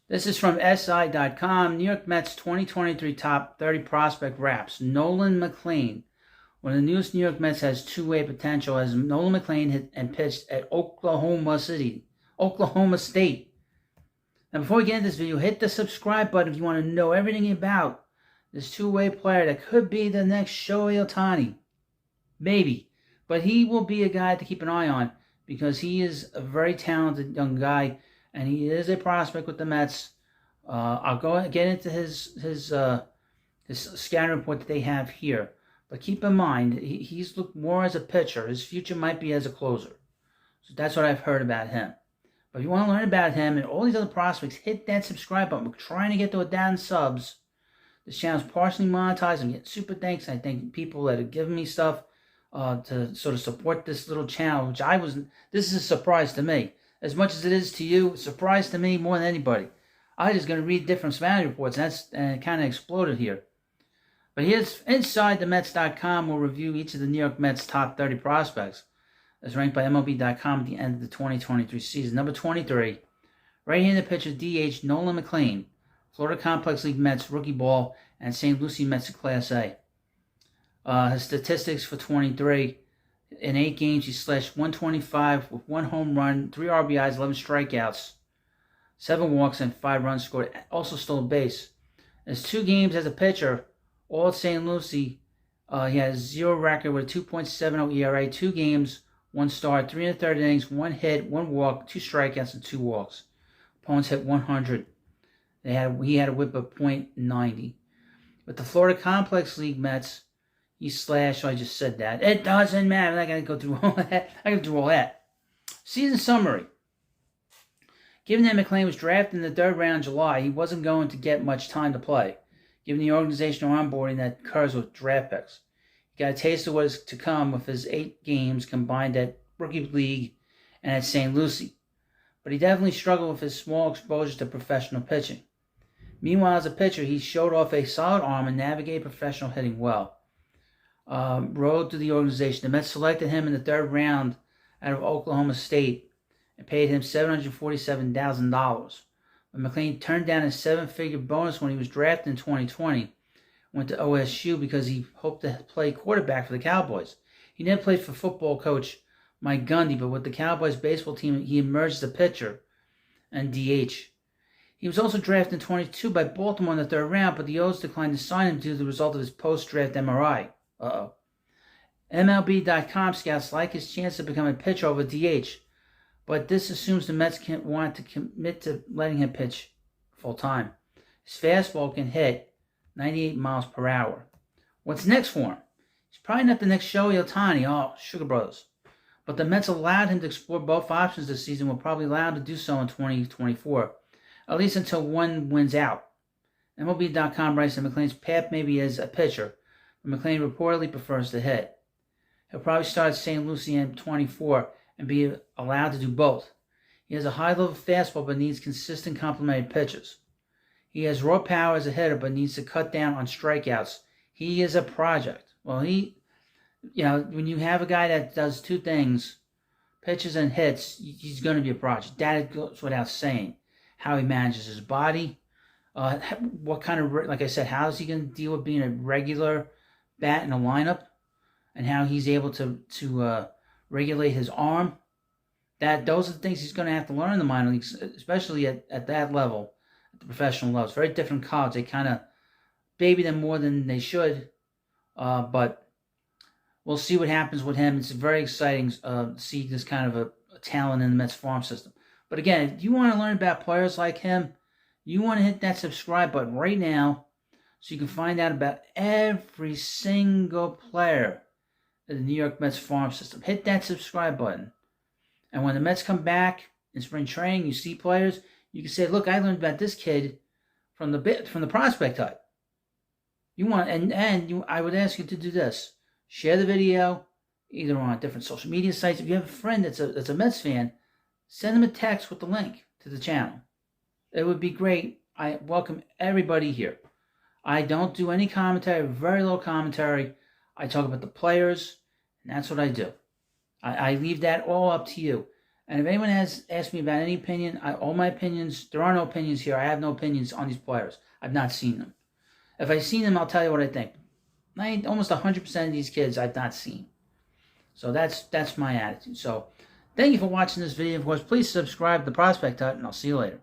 This is from SI.com. New York Mets 2023 top 30 prospect wraps. Nolan McLean. One of the newest New York Mets has two-way potential as Nolan McLean hit and pitched at Oklahoma State. Now, before we get into this video, hit the subscribe button if you want to know everything about this two-way player that could be the next Shohei Ohtani. Maybe. But he will be a guy to keep an eye on because he is a very talented young guy, and he is a prospect with the Mets. I'll go get into his scouting report that they have here. But keep in mind, he's looked more as a pitcher. His future might be as a closer. So that's what I've heard about him. But if you want to learn about him and all these other prospects, hit that subscribe button. We're trying to get to 1,000 subs. This channel's partially monetized. I'm getting super thanks. I thank people that have given me stuff to sort of support this little channel, which this is a surprise to me. As much as it is to you, it's a surprise to me more than anybody. I was just going to read different scouting reports, and it kind of exploded here. But here's InsideTheMets.com. We'll review each of the New York Mets' top 30 prospects, as ranked by MLB.com at the end of the 2023 season. Number 23, right-handed pitcher DH Nolan McLean, Florida Complex League Mets rookie ball, and St. Lucie Mets Class A. His statistics for 23. In 8 games, he slashed .125 with 1 home run, 3 RBIs, 11 strikeouts, 7 walks, and 5 runs scored. Also stole a base. In his 2 games as a pitcher, all at St. Lucie, he has 0 record with a 2.70 ERA, 2 games, 1 start, 3 1/3 innings, 1 hit, 1 walk, 2 strikeouts, and 2 walks. Opponents hit 100. He had a whip of .90. With the Florida Complex League Mets, he slashed, I just said that. It doesn't matter. I'm not going to go through all that. I got to do all that. Season summary. Given that McLean was drafted in the 3rd round in July, he wasn't going to get much time to play, given the organizational onboarding that occurs with draft picks. He got a taste of what is to come with his 8 games combined at Rookie League and at St. Lucie. But he definitely struggled with his small exposure to professional pitching. Meanwhile, as a pitcher, he showed off a solid arm and navigated professional hitting well. Road to the organization. The Mets selected him in the 3rd round out of Oklahoma State and paid him $747,000. But McLean turned down his 7-figure bonus when he was drafted in 2020. Went to OSU because he hoped to play quarterback for the Cowboys. He never played for football coach Mike Gundy, but with the Cowboys baseball team, he emerged as a pitcher and DH. He was also drafted in 22 by Baltimore in the 3rd round, but the O's declined to sign him due to the result of his post-draft MRI. MLB.com scouts like his chance to become a pitcher over DH, but this assumes the Mets can't want to commit to letting him pitch full-time. His fastball can hit 98 miles per hour. What's next for him? He's probably not the next Shohei Ohtani, Sugar Brothers. But the Mets allowed him to explore both options this season, will probably allow him to do so in 2024, at least until one wins out. MLB.com writes that McLean's path maybe as a pitcher, but McLean reportedly prefers to hit. He'll probably start at St. Lucie in 24 and be allowed to do both. He has a high-level fastball but needs consistent complementary pitches. He has raw power as a hitter but needs to cut down on strikeouts. He is a project. Well, when you have a guy that does 2 things, pitches and hits, he's going to be a project. That goes without saying. How he manages his body, what kind of, like I said, how is he going to deal with being a regular bat in a lineup, and how he's able to regulate his arm. Those are the things he's going to have to learn in the minor leagues, especially at that level, at the professional level. It's very different college. They kind of baby them more than they should, but we'll see what happens with him. It's very exciting to see this kind of a talent in the Mets farm system. But again, if you want to learn about players like him, you want to hit that subscribe button right now so you can find out about every single player in the New York Mets farm system. Hit that subscribe button. And when the Mets come back in spring training, you see players, you can say, look, I learned about this kid from the prospect type. I would ask you to do this. Share the video, either on different social media sites. If you have a friend that's a Mets fan, send them a text with the link to the channel. It would be great. I welcome everybody here. I don't do any commentary, very little commentary. I talk about the players, and that's what I do. I leave that all up to you. And if anyone has asked me about any opinion, all my opinions, there are no opinions here. I have no opinions on these players. I've not seen them. If I've seen them, I'll tell you what I think. Almost 100% of these kids I've not seen. So that's my attitude. So thank you for watching this video. Of course, please subscribe to the Prospect Hut, and I'll see you later.